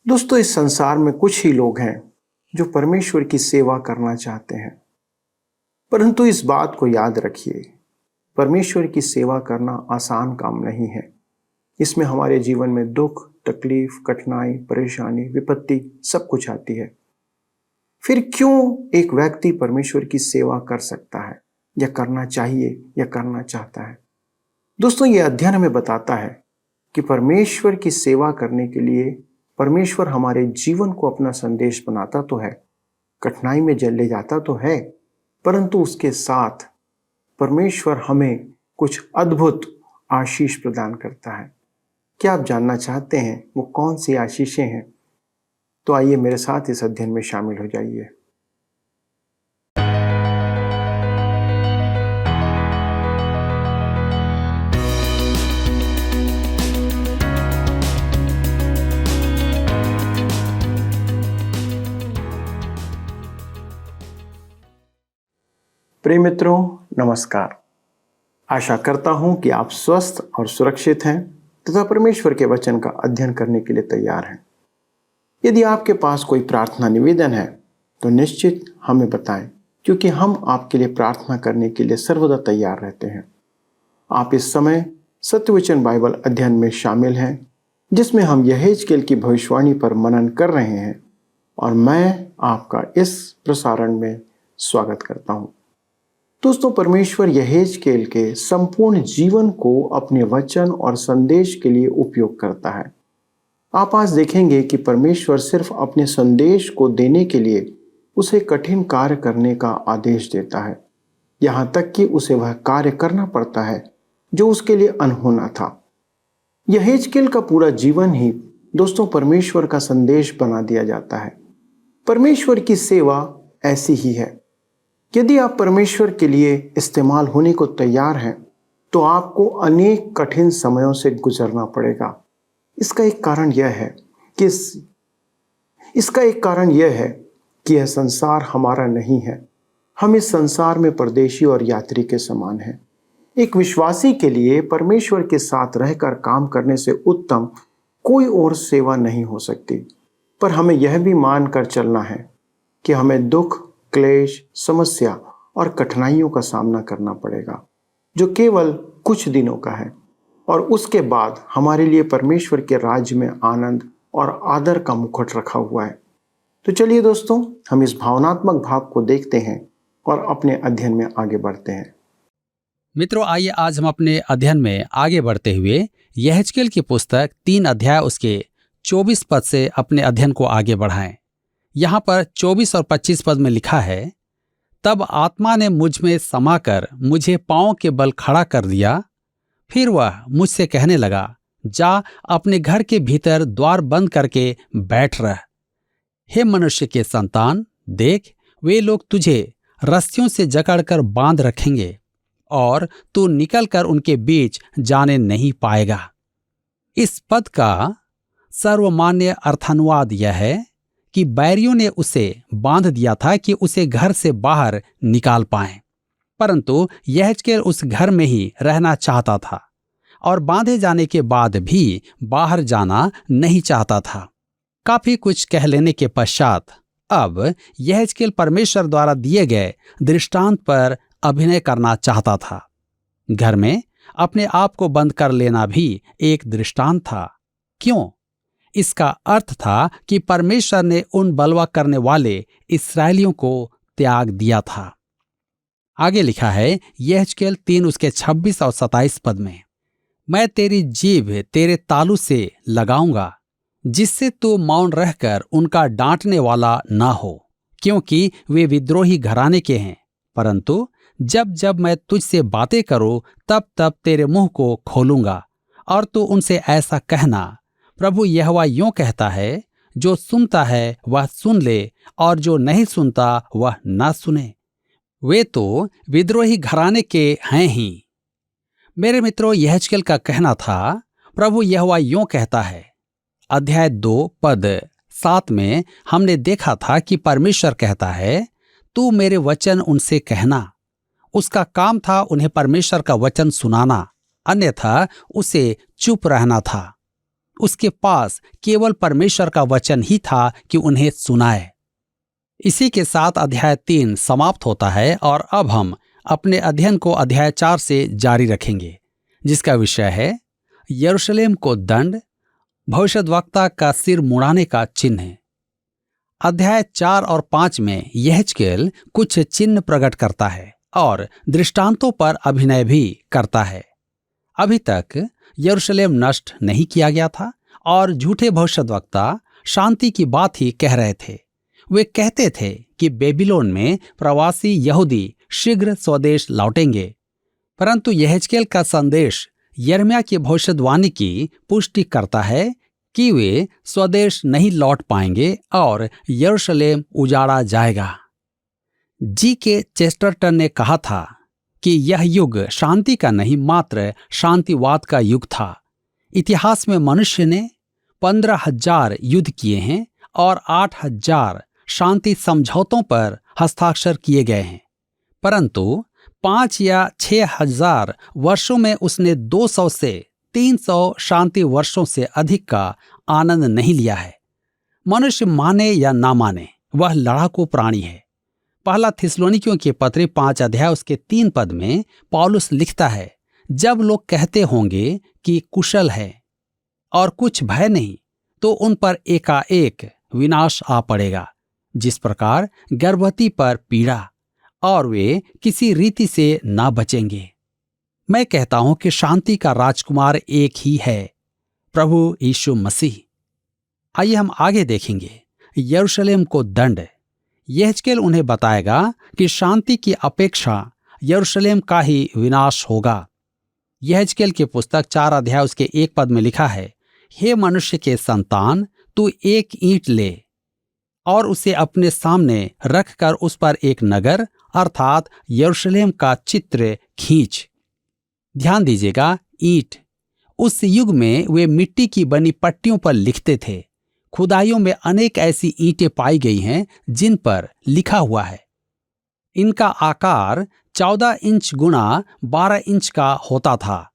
दोस्तों, इस संसार में कुछ ही लोग हैं जो परमेश्वर की सेवा करना चाहते हैं। परंतु इस बात को याद रखिए, परमेश्वर की सेवा करना आसान काम नहीं है। इसमें हमारे जीवन में दुख, तकलीफ, कठिनाई, परेशानी, विपत्ति सब कुछ आती है। फिर क्यों एक व्यक्ति परमेश्वर की सेवा कर सकता है या करना चाहिए या करना चाहता है? दोस्तों, ये अध्ययन हमें बताता है कि परमेश्वर की सेवा करने के लिए परमेश्वर हमारे जीवन को अपना संदेश बनाता तो है, कठिनाई में ले जाता तो है, परंतु उसके साथ परमेश्वर हमें कुछ अद्भुत आशीष प्रदान करता है। क्या आप जानना चाहते हैं वो कौन सी आशीषें हैं? तो आइए मेरे साथ इस अध्ययन में शामिल हो जाइए। प्रिय मित्रों, नमस्कार। आशा करता हूं कि आप स्वस्थ और सुरक्षित हैं तथा परमेश्वर के वचन का अध्ययन करने के लिए तैयार हैं। यदि आपके पास कोई प्रार्थना निवेदन है तो निश्चित हमें बताएं, क्योंकि हम आपके लिए प्रार्थना करने के लिए सर्वदा तैयार रहते हैं। आप इस समय सत्यवचन बाइबल अध्ययन में शामिल हैं, जिसमें हम यहेजकेल की भविष्यवाणी पर मनन कर रहे हैं और मैं आपका इस प्रसारण में स्वागत करता हूं। दोस्तों, परमेश्वर यहेजकेल के संपूर्ण जीवन को अपने वचन और संदेश के लिए उपयोग करता है। आप आज देखेंगे कि परमेश्वर सिर्फ अपने संदेश को देने के लिए उसे कठिन कार्य करने का आदेश देता है, यहाँ तक कि उसे वह कार्य करना पड़ता है जो उसके लिए अनहोना था। यहेजकेल का पूरा जीवन ही दोस्तों परमेश्वर का संदेश बना दिया जाता है। परमेश्वर की सेवा ऐसी ही है। यदि आप परमेश्वर के लिए इस्तेमाल होने को तैयार हैं तो आपको अनेक कठिन समयों से गुजरना पड़ेगा। इसका एक कारण यह है कि यह संसार हमारा नहीं है। हम इस संसार में परदेशी और यात्री के समान हैं। एक विश्वासी के लिए परमेश्वर के साथ रहकर काम करने से उत्तम कोई और सेवा नहीं हो सकती। पर हमें यह भी मानकर चलना है कि हमें दुख, क्लेश, समस्या और कठिनाइयों का सामना करना पड़ेगा, जो केवल कुछ दिनों का है, और उसके बाद हमारे लिए परमेश्वर के राज्य में आनंद और आदर का मुकुट रखा हुआ है। तो चलिए दोस्तों, हम इस भावनात्मक भाव को देखते हैं और अपने अध्ययन में आगे बढ़ते हैं। मित्रों, आइए आज हम अपने अध्ययन में आगे बढ़ते हुए यहेजकेल की पुस्तक 3 अध्याय उसके 24 पद से अपने अध्ययन को आगे बढ़ाएं। यहाँ पर 24 और 25 पद में लिखा है, तब आत्मा ने मुझ में समाकर मुझे पांव के बल खड़ा कर दिया। फिर वह मुझसे कहने लगा, जा अपने घर के भीतर द्वार बंद करके बैठ रह। हे मनुष्य के संतान, देख, वे लोग तुझे रस्सियों से जकड़कर बांध रखेंगे और तू निकलकर उनके बीच जाने नहीं पाएगा। इस पद का सर्वमान्य अर्थानुवाद यह है कि बैरियों ने उसे बांध दिया था कि उसे घर से बाहर निकाल पाएं, परंतु यहेजकेल उस घर में ही रहना चाहता था और बांधे जाने के बाद भी बाहर जाना नहीं चाहता था। काफी कुछ कह लेने के पश्चात अब यहेजकेल परमेश्वर द्वारा दिए गए दृष्टांत पर अभिनय करना चाहता था। घर में अपने आप को बंद कर लेना भी एक दृष्टांत था। क्यों? इसका अर्थ था कि परमेश्वर ने उन बलवा करने वाले इस्राएलियों को त्याग दिया था। आगे लिखा है यहेजकेल 3 उसके 26 और 27 पद में, मैं तेरी जीभ तेरे तालू से लगाऊंगा, जिससे तू मौन रहकर उनका डांटने वाला ना हो, क्योंकि वे विद्रोही घराने के हैं। परंतु जब जब मैं तुझसे बातें करूं, तब तब तेरे मुंह को खोलूंगा और तू उनसे ऐसा कहना, प्रभु यहोवा यूं कहता है, जो सुनता है वह सुन ले और जो नहीं सुनता वह ना सुने। वे तो विद्रोही घराने के हैं ही। मेरे मित्रों, यहेजकेल का कहना था, प्रभु यहोवा यूं कहता है। अध्याय 2 पद 7 में हमने देखा था कि परमेश्वर कहता है, तू मेरे वचन उनसे कहना। उसका काम था उन्हें परमेश्वर का वचन सुनाना, अन्यथा उसे चुप रहना था। उसके पास केवल परमेश्वर का वचन ही था कि उन्हें सुनाए। इसी के साथ अध्याय 3 समाप्त होता है और अब हम अपने अध्ययन को अध्याय 4 से जारी रखेंगे, जिसका विषय है यरूशलेम को दंड, भविष्यद्वक्ता का सिर मुड़ाने का चिन्ह। अध्याय 4 और 5 में यहेजकेल कुछ चिन्ह प्रकट करता है और दृष्टांतों पर अभिनय भी करता है। अभी तक यरूशलेम नष्ट नहीं किया गया था और झूठे भविष्यद्वक्ता शांति की बात ही कह रहे थे। वे कहते थे कि बेबीलोन में प्रवासी यहूदी शीघ्र स्वदेश लौटेंगे, परंतु यहेजकेल का संदेश यिर्मयाह की भविष्यवाणी की पुष्टि करता है कि वे स्वदेश नहीं लौट पाएंगे और यरूशलेम उजाड़ा जाएगा। जी.के. चेस्टरटन ने कहा था कि यह युग शांति का नहीं मात्र शांतिवाद का युग था। इतिहास में मनुष्य ने 15,000 युद्ध किए हैं और 8,000 शांति समझौतों पर हस्ताक्षर किए गए हैं, परंतु 5 या 6,000 वर्षों में उसने 200 से 300 शांति वर्षों से अधिक का आनंद नहीं लिया है। मनुष्य माने या ना माने, वह लड़ाकू प्राणी है। पहला थिस्सलुनीकियों के पत्री 5 अध्याय उसके 3 पद में पौलुस लिखता है, जब लोग कहते होंगे कि कुशल है और कुछ भय नहीं, तो उन पर एकाएक विनाश आ पड़ेगा, जिस प्रकार गर्भवती पर पीड़ा, और वे किसी रीति से ना बचेंगे। मैं कहता हूं कि शांति का राजकुमार एक ही है, प्रभु यीशु मसीह। आइए हम आगे देखेंगे यरूशलेम को दंड। यहेजकेल उन्हें बताएगा कि शांति की अपेक्षा यरूशलेम का ही विनाश होगा। यहेजकेल की पुस्तक 4 अध्याय उसके 1 पद में लिखा है, हे मनुष्य के संतान, तू एक ईंट ले और उसे अपने सामने रखकर उस पर एक नगर अर्थात यरूशलेम का चित्र खींच। ध्यान दीजिएगा, ईंट। उस युग में वे मिट्टी की बनी पट्टियों पर लिखते थे। खुदाइयों में अनेक ऐसी ईंटें पाई गई हैं जिन पर लिखा हुआ है। इनका आकार 14 इंच गुणा 12 इंच का होता था।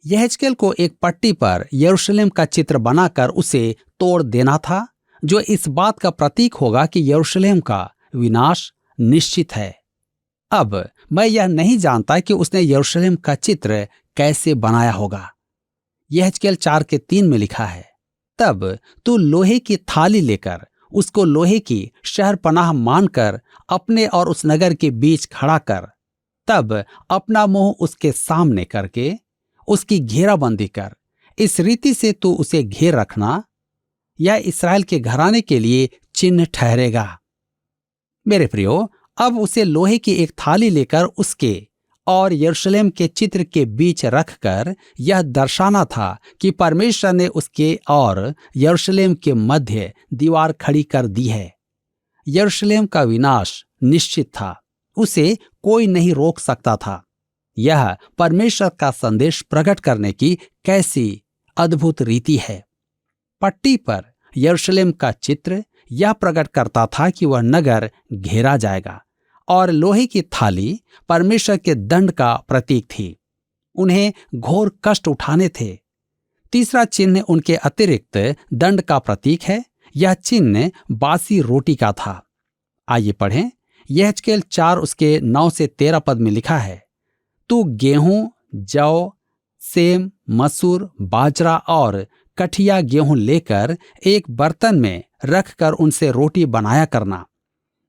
यहेजकेल को एक पट्टी पर यरूशलेम का चित्र बनाकर उसे तोड़ देना था, जो इस बात का प्रतीक होगा कि यरूशलेम का विनाश निश्चित है। अब मैं यह नहीं जानता कि उसने यरूशलेम का चित्र कैसे बनाया होगा। यहेजकेल 4 के 3 में लिखा है, तब तू लोहे की थाली लेकर उसको लोहे की शहरपनाह मानकर अपने और उस नगर के बीच खड़ा कर, तब अपना मुंह उसके सामने करके उसकी घेराबंदी कर। इस रीति से तू उसे घेर रखना, यह इस्राएल के घराने के लिए चिन्ह ठहरेगा। मेरे प्रियो, अब उसे लोहे की एक थाली लेकर उसके और यरूशलेम के चित्र के बीच रखकर यह दर्शाना था कि परमेश्वर ने उसके और यरूशलेम के मध्य दीवार खड़ी कर दी है। यरूशलेम का विनाश निश्चित था, उसे कोई नहीं रोक सकता था। यह परमेश्वर का संदेश प्रकट करने की कैसी अद्भुत रीति है। पट्टी पर यरूशलेम का चित्र यह प्रकट करता था कि वह नगर घेरा जाएगा, और लोहे की थाली परमेश्वर के दंड का प्रतीक थी। उन्हें घोर कष्ट उठाने थे। तीसरा चिन्ह उनके अतिरिक्त दंड का प्रतीक है। यह चिन्ह बासी रोटी का था। आइए पढ़ें, यहेजकेल 4 उसके 9 से 13 पद में लिखा है, तू गेहूं, जौ, सेम, मसूर, बाजरा और कठिया गेहूं लेकर एक बर्तन में रखकर उनसे रोटी बनाया करना।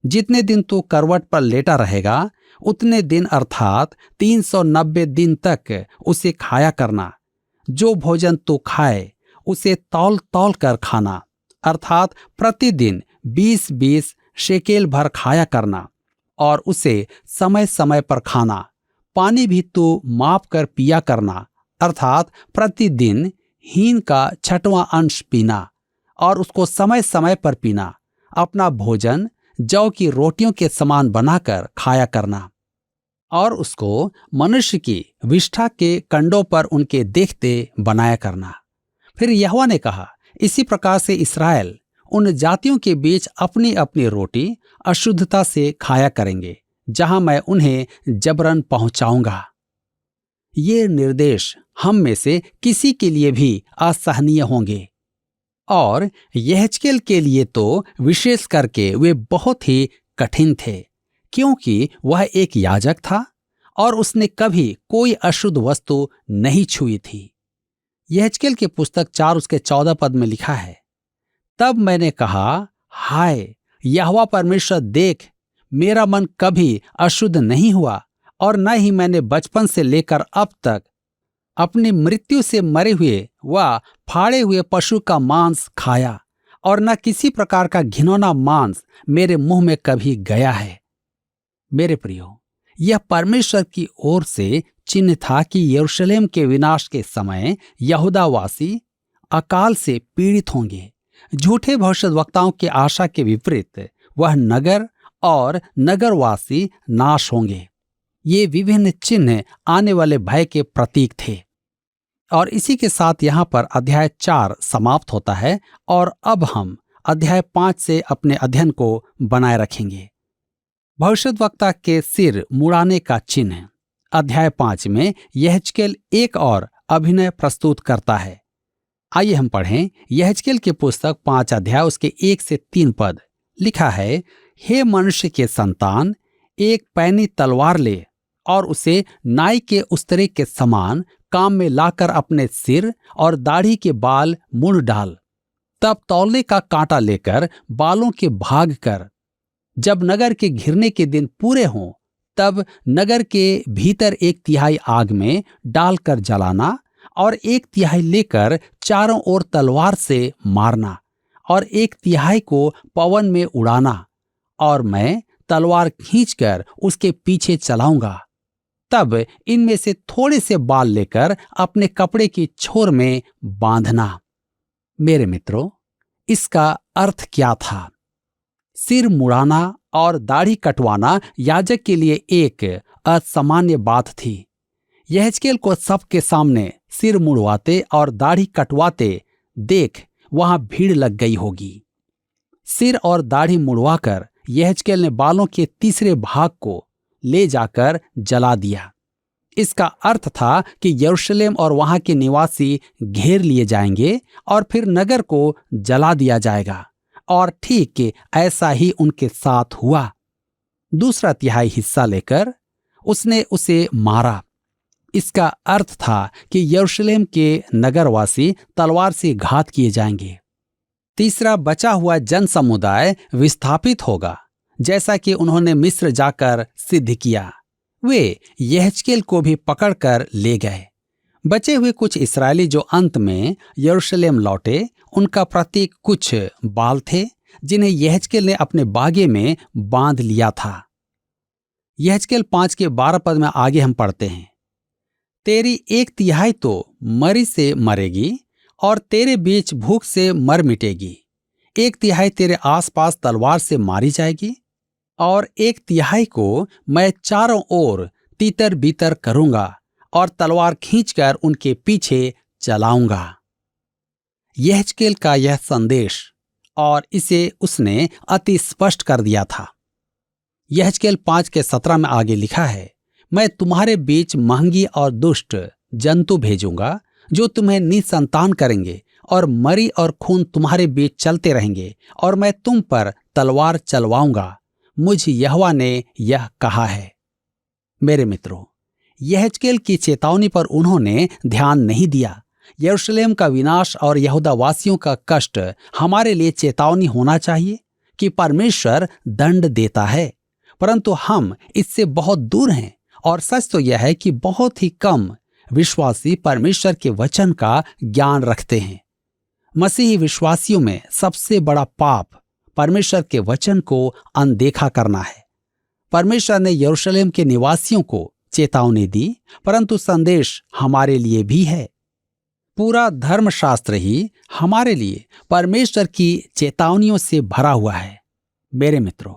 जितने दिन तू करवट पर लेटा रहेगा, उतने दिन अर्थात 390 दिन तक उसे खाया करना। जो भोजन तू खाए उसे तौल तौल कर खाना, अर्थात प्रतिदिन 20-20 शेकेल भर खाया करना, और उसे समय समय पर खाना। पानी भी तू माप कर पिया करना, अर्थात प्रतिदिन हीन का 6वां अंश पीना, और उसको समय समय पर पीना। अपना भोजन जौ की रोटियों के समान बनाकर खाया करना, और उसको मनुष्य की विष्ठा के कंडों पर उनके देखते बनाया करना। फिर यहोवा ने कहा, इसी प्रकार से इस्राएल उन जातियों के बीच अपनी अपनी रोटी अशुद्धता से खाया करेंगे, जहां मैं उन्हें जबरन पहुंचाऊंगा। ये निर्देश हम में से किसी के लिए भी असहनीय होंगे। और यहेजकेल के लिए तो विशेष करके वे बहुत ही कठिन थे, क्योंकि वह एक याजक था और उसने कभी कोई अशुद्ध वस्तु नहीं छुई थी। यहेजकेल की पुस्तक 4 उसके 14 पद में लिखा है, तब मैंने कहा, हाय यहोवा परमेश्वर, देख, मेरा मन कभी अशुद्ध नहीं हुआ और न ही मैंने बचपन से लेकर अब तक अपनी मृत्यु से मरे हुए व फाड़े हुए पशु का मांस खाया, और न किसी प्रकार का घिनौना मांस मेरे मुंह में कभी गया है। मेरे प्रियो, यह परमेश्वर की ओर से चिन्ह था कि यरूशलेम के विनाश के समय यहूदावासी अकाल से पीड़ित होंगे। झूठे भविष्यद्वक्ताओं की आशा के विपरीत वह नगर और नगरवासी नाश होंगे। ये विभिन्न चिन्ह आने वाले भय के प्रतीक थे। और इसी के साथ यहाँ पर अध्याय 4 समाप्त होता है और अब हम अध्याय 5 से अपने अध्ययन को बनाए रखेंगे। भविष्यद्वक्ता के सिर मुड़ाने का चिन्ह। अध्याय 5 में यहेजकेल एक और अभिनय प्रस्तुत करता है। आइए हम पढ़ें यहेजकेल की पुस्तक 5 अध्याय उसके 1 से 3 पद। लिखा है, हे मनुष्य के संतान, एक पैनी तलवार ले और उसे नाई के उस्तरे के समान काम में लाकर अपने सिर और दाढ़ी के बाल मुड़ डाल। तब तौलने का कांटा लेकर बालों के भाग कर। जब नगर के घिरने के दिन पूरे हों, तब नगर के भीतर 1/3 आग में डालकर जलाना और 1/3 लेकर चारों ओर तलवार से मारना और 1/3 को पवन में उड़ाना, और मैं तलवार खींचकर उसके पीछे चलाऊंगा। तब इनमें से थोड़े से बाल लेकर अपने कपड़े की छोर में बांधना। मेरे मित्रों, इसका अर्थ क्या था? सिर मुड़ाना और दाढ़ी कटवाना याजक के लिए एक असामान्य बात थी। यहेजकेल को सबके सामने सिर मुड़वाते और दाढ़ी कटवाते देख वहां भीड़ लग गई होगी। सिर और दाढ़ी मुड़वाकर यहेजकेल ने बालों के तीसरे भाग को ले जाकर जला दिया। इसका अर्थ था कि यरूशलेम और वहां के निवासी घेर लिए जाएंगे और फिर नगर को जला दिया जाएगा। और ठीक ऐसा ही उनके साथ हुआ। 2/3 हिस्सा लेकर उसने उसे मारा। इसका अर्थ था कि यरूशलेम के नगरवासी तलवार से घात किए जाएंगे। तीसरा बचा हुआ जन समुदाय विस्थापित होगा, जैसा कि उन्होंने मिस्र जाकर सिद्ध किया। वे यहेजकेल को भी पकड़कर ले गए। बचे हुए कुछ इस्राएली जो अंत में यरूशलेम लौटे, उनका प्रतीक कुछ बाल थे जिन्हें यहेजकेल ने अपने बागे में बांध लिया था। यहेजकेल 5 के 12 पद में आगे हम पढ़ते हैं, तेरी 1/3 तो मरी से मरेगी और तेरे बीच भूख से मर मिटेगी। 1/3 तेरे आसपास तलवार से मारी जाएगी और 1/3 को मैं चारों ओर तीतर बीतर करूंगा और तलवार खींचकर उनके पीछे चलाऊंगा। यहेजकेल का यह संदेश, और इसे उसने अति स्पष्ट कर दिया था। यहेजकेल 5 के 17 में आगे लिखा है, मैं तुम्हारे बीच महंगी और दुष्ट जंतु भेजूंगा जो तुम्हें निसंतान करेंगे, और मरी और खून तुम्हारे बीच चलते रहेंगे, और मैं तुम पर तलवार चलवाऊंगा। मुझ यहोवा ने यह कहा है। मेरे मित्रों, यहेजकेल की चेतावनी पर उन्होंने ध्यान नहीं दिया। यरूशलेम का विनाश और यहूदा वासियों का कष्ट हमारे लिए चेतावनी होना चाहिए कि परमेश्वर दंड देता है, परंतु हम इससे बहुत दूर हैं। और सच तो यह है कि बहुत ही कम विश्वासी परमेश्वर के वचन का ज्ञान रखते हैं। मसीही विश्वासियों में सबसे बड़ा पाप परमेश्वर के वचन को अनदेखा करना है। परमेश्वर ने यरूशलेम के निवासियों को चेतावनी दी, परंतु संदेश हमारे लिए भी है। पूरा धर्मशास्त्र ही हमारे लिए परमेश्वर की चेतावनियों से भरा हुआ है। मेरे मित्रों,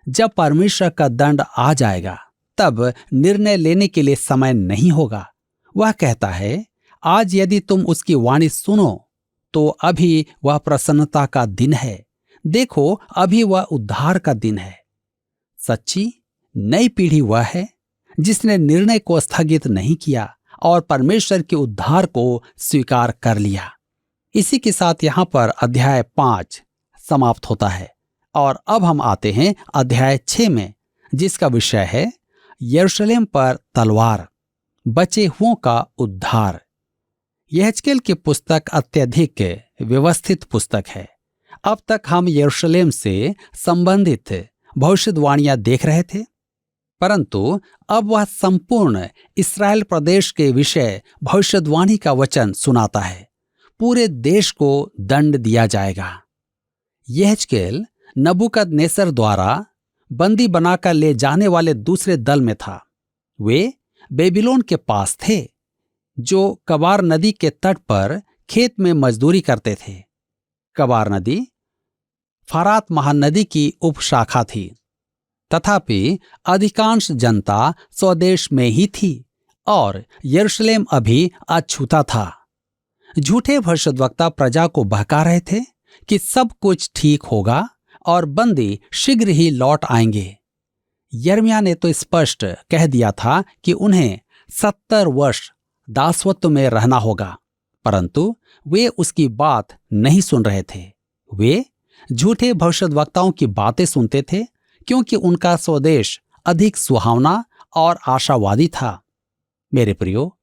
जब परमेश्वर का दंड आ जाएगा, तब निर्णय लेने के लिए समय नहीं होगा। वह कहता है, आज यदि तुम उसकी वाणी सुनो तो अभी वह प्रसन्नता का दिन है। देखो, अभी वह उद्धार का दिन है। सच्ची नई पीढ़ी वह है जिसने निर्णय को स्थगित नहीं किया और परमेश्वर के उद्धार को स्वीकार कर लिया। इसी के साथ यहाँ पर अध्याय 5 समाप्त होता है और अब हम आते हैं अध्याय 6 में, जिसका विषय है यरूशलेम पर तलवार, बचे हुओं का उद्धार। यहेजकेल की पुस्तक अत्यधिक व्यवस्थित पुस्तक है। अब तक हम यरूशलेम से संबंधित भविष्यवाणियां देख रहे थे, परंतु अब वह संपूर्ण इस्राएल प्रदेश के विषय भविष्यवाणी का वचन सुनाता है। पूरे देश को दंड दिया जाएगा। यहेजकेल नबूकदनेस्सर द्वारा बंदी बनाकर ले जाने वाले दूसरे दल में था। वे बेबीलोन के पास थे, जो कबार नदी के तट पर खेत में मजदूरी करते थे। कबार नदी फरात महानदी की उपशाखा थी। तथापि अधिकांश जनता स्वदेश में ही थी और यरूशलेम अभी अछूता था। झूठे भविष्यद्वक्ता प्रजा को बहका रहे थे कि सब कुछ ठीक होगा और बंदी शीघ्र ही लौट आएंगे। यिर्मयाह ने तो स्पष्ट कह दिया था कि उन्हें 70 वर्ष दासत्व में रहना होगा, परंतु वे उसकी बात नहीं सुन रहे थे। वे झूठे भविष्यद्वक्ताओं की बातें सुनते थे क्योंकि उनका स्वदेश अधिक सुहावना और आशावादी था। मेरे प्रियो,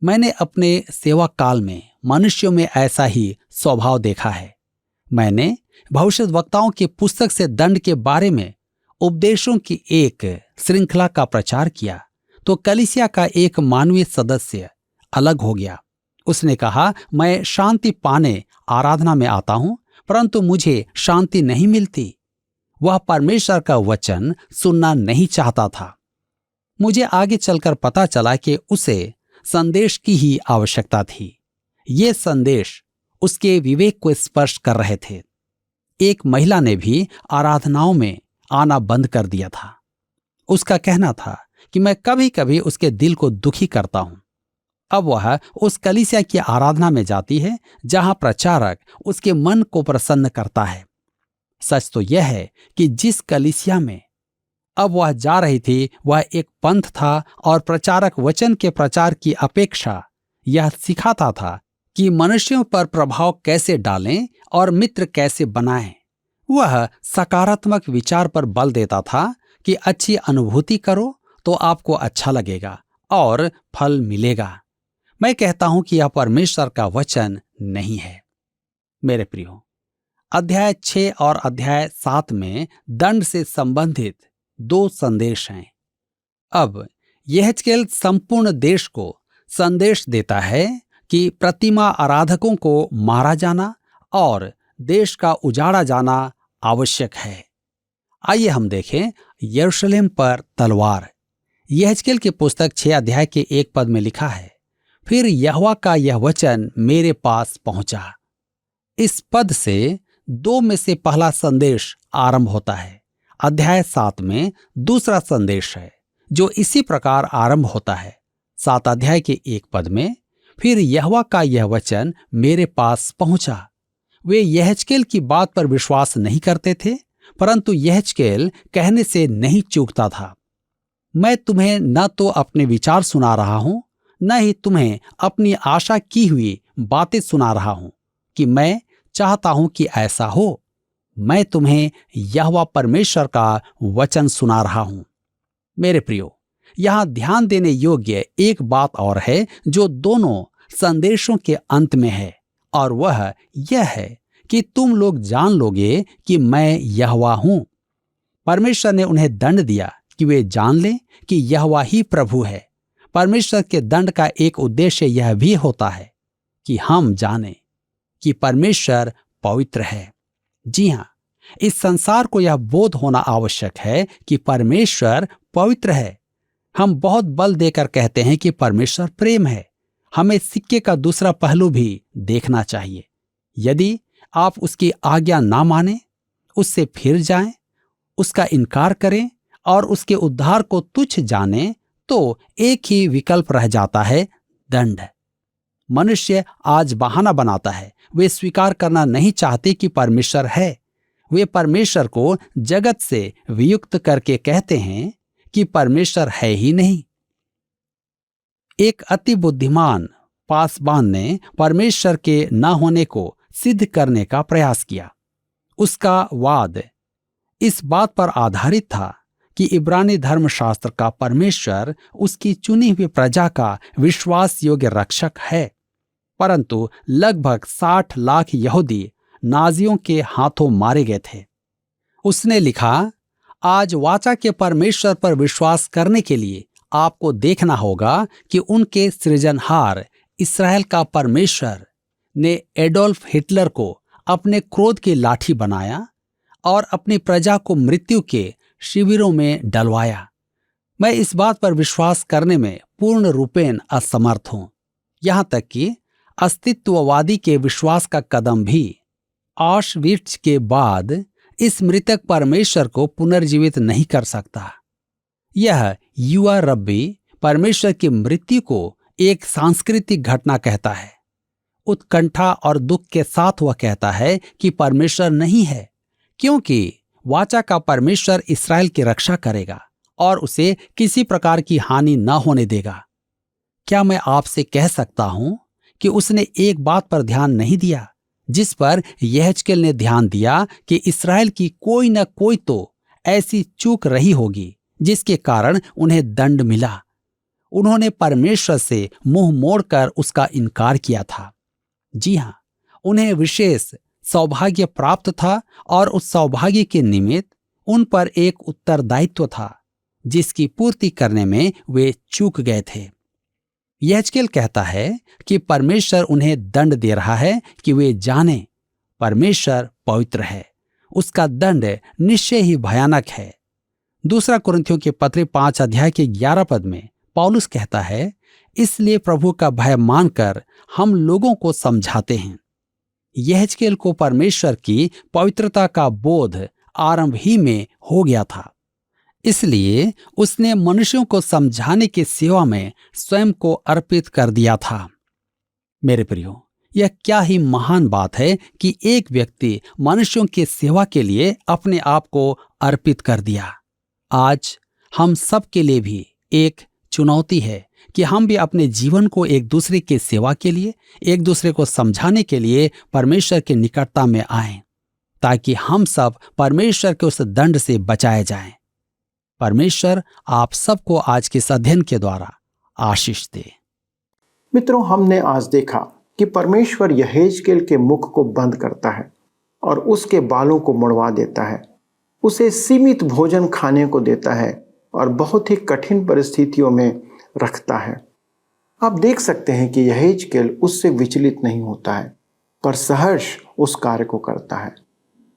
मैंने अपने सेवा काल में मनुष्यों में ऐसा ही स्वभाव देखा है। मैंने भविष्यद्वक्ताओं की पुस्तक से दंड के बारे में उपदेशों की एक श्रृंखला का प्रचार किया तो कलीसिया का एक मानवीय सदस्य अलग हो गया। उसने कहा, मैं शांति पाने आराधना में आता हूं, परंतु मुझे शांति नहीं मिलती। वह परमेश्वर का वचन सुनना नहीं चाहता था। मुझे आगे चलकर पता चला कि उसे संदेश की ही आवश्यकता थी। ये संदेश उसके विवेक को स्पर्श कर रहे थे। एक महिला ने भी आराधनाओं में आना बंद कर दिया था। उसका कहना था कि मैं कभी कभी उसके दिल को दुखी करता हूं। अब वह उस कलीसिया की आराधना में जाती है जहां प्रचारक उसके मन को प्रसन्न करता है। सच तो यह है कि जिस कलीसिया में अब वह जा रही थी वह एक पंथ था और प्रचारक वचन के प्रचार की अपेक्षा यह सिखाता था कि मनुष्यों पर प्रभाव कैसे डालें और मित्र कैसे बनाएं। वह सकारात्मक विचार पर बल देता था कि अच्छी अनुभूति करो तो आपको अच्छा लगेगा और फल मिलेगा। मैं कहता हूं कि यह परमेश्वर का वचन नहीं है। मेरे प्रियो, अध्याय 6 और अध्याय 7 में दंड से संबंधित 2 संदेश हैं। अब यहेजकेल संपूर्ण देश को संदेश देता है कि प्रतिमा आराधकों को मारा जाना और देश का उजाड़ा जाना आवश्यक है। आइए हम देखें यरूशलेम पर तलवार। यहेजकेल की पुस्तक 6 अध्याय के 1 पद में लिखा है, फिर यहोवा का यह वचन मेरे पास पहुंचा। इस पद से 2 में से पहला संदेश आरंभ होता है। अध्याय 7 में दूसरा संदेश है जो इसी प्रकार आरंभ होता है। 7 अध्याय के 1 पद में फिर यहोवा का यह वचन मेरे पास पहुंचा। वे यहेजकेल की बात पर विश्वास नहीं करते थे, परंतु यहेजकेल कहने से नहीं चूकता था। मैं तुम्हें न तो अपने विचार सुना रहा हूं, न ही तुम्हें अपनी आशा की हुई बातें सुना रहा हूं कि मैं चाहता हूं कि ऐसा हो। मैं तुम्हें यहोवा परमेश्वर का वचन सुना रहा हूं। मेरे प्रियो, यहां ध्यान देने योग्य एक बात और है जो दोनों संदेशों के अंत में है, और वह यह है कि तुम लोग जान लोगे कि मैं यहोवा हूं। परमेश्वर ने उन्हें दंड दिया कि वे जान लें कि यहोवा ही प्रभु है। परमेश्वर के दंड का एक उद्देश्य यह भी होता है कि हम जानें कि परमेश्वर पवित्र है। जी हां, इस संसार को यह बोध होना आवश्यक है कि परमेश्वर पवित्र है। हम बहुत बल देकर कहते हैं कि परमेश्वर प्रेम है। हमें सिक्के का दूसरा पहलू भी देखना चाहिए। यदि आप उसकी आज्ञा ना माने, उससे फिर जाएं, उसका इनकार करें और उसके उद्धार को तुच्छ जानें, तो एक ही विकल्प रह जाता है, दंड। मनुष्य आज बहाना बनाता है। वे स्वीकार करना नहीं चाहते कि परमेश्वर है। वे परमेश्वर को जगत से वियुक्त करके कहते हैं कि परमेश्वर है ही नहीं। एक अति बुद्धिमान पासबान ने परमेश्वर के न होने को सिद्ध करने का प्रयास किया। उसका वाद इस बात पर आधारित था कि इब्रानी धर्मशास्त्र का परमेश्वर उसकी चुनी हुई प्रजा का विश्वास योग्य रक्षक है, परंतु लगभग 60 लाख यहूदी नाजियों के हाथों मारे गए थे। उसने लिखा, आज वाचा के परमेश्वर पर विश्वास करने के लिए आपको देखना होगा कि उनके सृजनहार इस्राएल का परमेश्वर ने एडोल्फ हिटलर को अपने क्रोध की लाठी बनाया और अपनी प्रजा को मृत्यु के शिविरों में डलवाया। मैं इस बात पर विश्वास करने में पूर्ण रूपेण असमर्थ हूं। यहां तक कि अस्तित्ववादी के विश्वास का कदम भी ऑशविट्ज के बाद इस मृतक परमेश्वर को पुनर्जीवित नहीं कर सकता। यह युवा रब्बी परमेश्वर की मृत्यु को एक सांस्कृतिक घटना कहता है। उत्कंठा और दुख के साथ वह कहता है कि परमेश्वर नहीं है, क्योंकि वाचा का परमेश्वर इस्राएल की रक्षा करेगा और उसे किसी प्रकार की हानि न होने देगा। क्या मैं आपसे कह सकता हूं कि उसने एक बात पर ध्यान नहीं दिया जिस पर यहेजकेल ने ध्यान दिया कि इस्राएल की कोई न कोई तो ऐसी चूक रही होगी जिसके कारण उन्हें दंड मिला। उन्होंने परमेश्वर से मुंह मोड़कर उसका इनकार किया था। जी हां, उन्हें विशेष सौभाग्य प्राप्त था और उस सौभाग्य के निमित्त उन पर एक उत्तरदायित्व था जिसकी पूर्ति करने में वे चूक गए थे। यहेजकेल कहता है कि परमेश्वर उन्हें दंड दे रहा है कि वे जाने परमेश्वर पवित्र है, उसका दंड निश्चय ही भयानक है। दूसरा कुरिन्थियों के पत्र 5 अध्याय के 11 पद में पौलुस कहता है, इसलिए प्रभु का भय मानकर हम लोगों को समझाते हैं। यहेजकेल को परमेश्वर की पवित्रता का बोध आरंभ ही में हो गया था, इसलिए उसने मनुष्यों को समझाने की सेवा में स्वयं को अर्पित कर दिया था। मेरे प्रियो, यह क्या ही महान बात है कि एक व्यक्ति मनुष्यों की सेवा के लिए अपने आप को अर्पित कर दिया। आज हम सब के लिए भी एक चुनौती है कि हम भी अपने जीवन को एक दूसरे की सेवा के लिए, एक दूसरे को समझाने के लिए परमेश्वर की निकटता में आएं, ताकि हम सब परमेश्वर के उस दंड से बचाए जाएं। परमेश्वर आप सबको आज के इस अध्ययन के द्वारा आशीष दे। मित्रों, हमने आज देखा कि परमेश्वर यहेजकेल के मुख को बंद करता है और उसके बालों को मुड़वा देता है, उसे सीमित भोजन खाने को देता है और बहुत ही कठिन परिस्थितियों में रखता है। आप देख सकते हैं कि यहेजकेल उससे विचलित नहीं होता है, पर सहर्ष उस कार्य को करता है।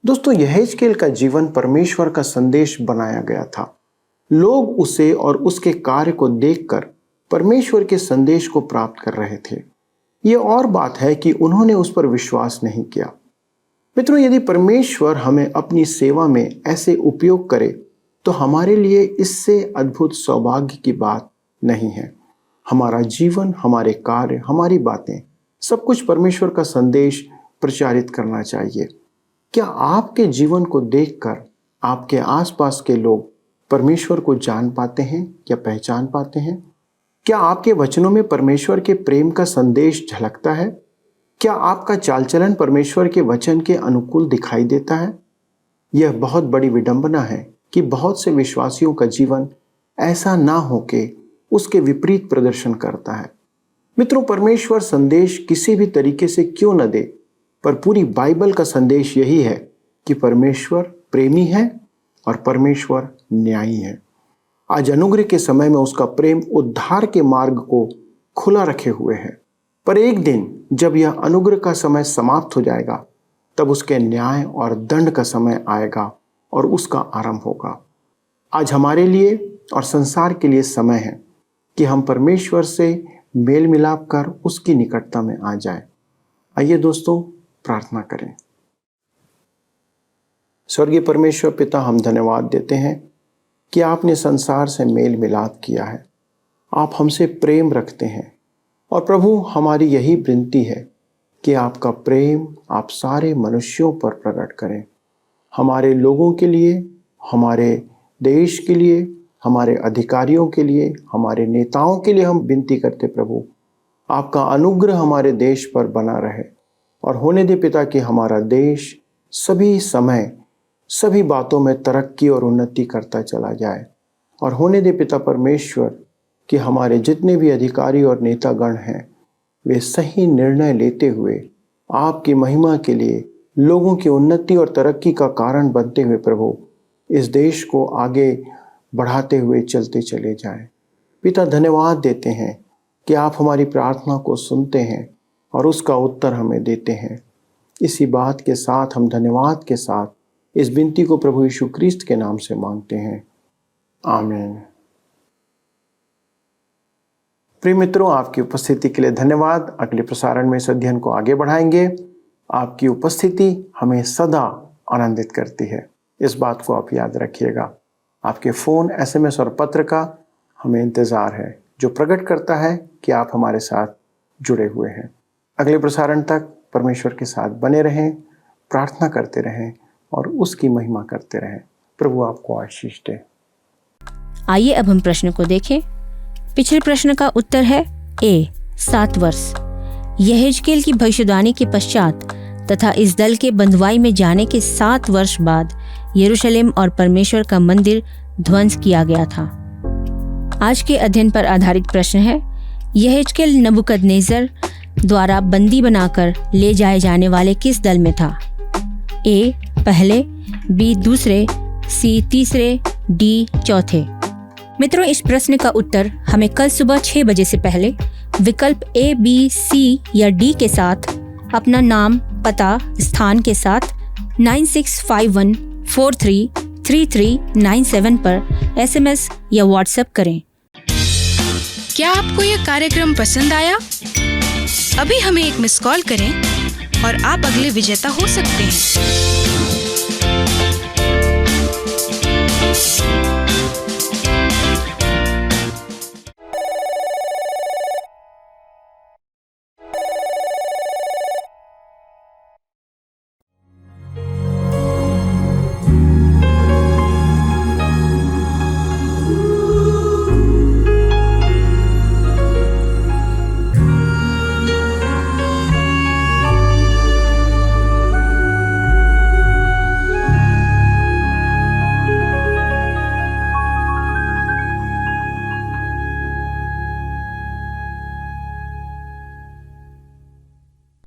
दोस्तों, यहेजकेल का जीवन परमेश्वर का संदेश बनाया गया था। लोग उसे और उसके कार्य को देखकर परमेश्वर के संदेश को प्राप्त कर रहे थे। यह और बात है कि उन्होंने उस पर विश्वास नहीं किया। मित्रों, यदि परमेश्वर हमें अपनी सेवा में ऐसे उपयोग करे तो हमारे लिए इससे अद्भुत सौभाग्य की बात नहीं है। हमारा जीवन, हमारे कार्य, हमारी बातें, सब कुछ परमेश्वर का संदेश प्रचारित करना चाहिए। क्या आपके जीवन को देखकर आपके आसपास के लोग परमेश्वर को जान पाते हैं या पहचान पाते हैं? क्या आपके वचनों में परमेश्वर के प्रेम का संदेश झलकता है? क्या आपका चाल चलन परमेश्वर के वचन के अनुकूल दिखाई देता है? यह बहुत बड़ी विडंबना है कि बहुत से विश्वासियों का जीवन ऐसा ना हो के उसके विपरीत प्रदर्शन करता है। मित्रों, परमेश्वर संदेश किसी भी तरीके से क्यों न दे, पर पूरी बाइबल का संदेश यही है कि परमेश्वर प्रेमी है और परमेश्वर न्यायी है। आज अनुग्रह के समय में उसका प्रेम उद्धार के मार्ग को खुला रखे हुए है, पर एक दिन जब यह अनुग्रह का समय समाप्त हो जाएगा, तब उसके न्याय और दंड का समय आएगा और उसका आरंभ होगा। आज हमारे लिए और संसार के लिए समय है कि हम परमेश्वर से मेल मिलाप कर उसकी निकटता में आ जाएं। आइए दोस्तों, प्रार्थना करें। स्वर्गीय परमेश्वर पिता, हम धन्यवाद देते हैं कि आपने संसार से मेल मिलाप किया है। आप हमसे प्रेम रखते हैं और प्रभु, हमारी यही विनती है कि आपका प्रेम आप सारे मनुष्यों पर प्रकट करें। हमारे लोगों के लिए, हमारे देश के लिए, हमारे अधिकारियों के लिए, हमारे नेताओं के लिए हम विनती करते प्रभु, आपका अनुग्रह हमारे देश पर बना रहे और होने दे पिता कि हमारा देश सभी समय सभी बातों में तरक्की और उन्नति करता चला जाए। और होने दे पिता परमेश्वर कि हमारे जितने भी अधिकारी और नेतागण हैं वे सही निर्णय लेते हुए आपकी महिमा के लिए लोगों की उन्नति और तरक्की का कारण बनते हुए प्रभु इस देश को आगे बढ़ाते हुए चलते चले जाएं। पिता धन्यवाद देते हैं कि आप हमारी प्रार्थना को सुनते हैं और उसका उत्तर हमें देते हैं। इसी बात के साथ हम धन्यवाद के साथ इस विनती को प्रभु यीशु क्रिस्त के नाम से मांगते हैं, आमीन। प्रिय मित्रों, आपकी उपस्थिति के लिए धन्यवाद। अगले प्रसारण में इस अध्ययन को आगे बढ़ाएंगे। आपकी उपस्थिति हमें सदा आनंदित करती है, इस बात को आप याद रखिएगा। आपके फ़ोन, SMS और पत्र का हमें इंतज़ार है, जो प्रकट करता है कि आप हमारे साथ जुड़े हुए हैं। अगले प्रसारण तक परमेश्वर के साथ बने रहें, प्रार्थना करते रहें और उसकी महिमा करते रहें। प्रभु आपको आशीष दे। आइए अब हम प्रश्न को देखें। पिछले प्रश्न का उत्तर है ए, 7 वर्ष। यहेजकेल की भविष्यवाणी के पश्चात तथा इस दल के बंधुआई में जाने के 7 वर्ष बाद यरूशलेम और परमेश्वर का मंदिर ध्वंस किया गया था। आज के अध्ययन पर आधारित प्रश्न है, यहेजकेल नबूकदनेस्सर द्वारा बंदी बनाकर ले जाए जाने वाले किस दल में था? ए, पहले, बी, दूसरे, सी, तीसरे, डी, चौथे। मित्रों, इस प्रश्न का उत्तर हमें कल सुबह 6 बजे से पहले विकल्प A, B, C या D के साथ अपना नाम, पता, स्थान के साथ 9651433397 पर SMS या WhatsApp करें। क्या आपको यह कार्यक्रम पसंद आया? अभी हमें एक मिस कॉल करें और आप अगले विजेता हो सकते हैं।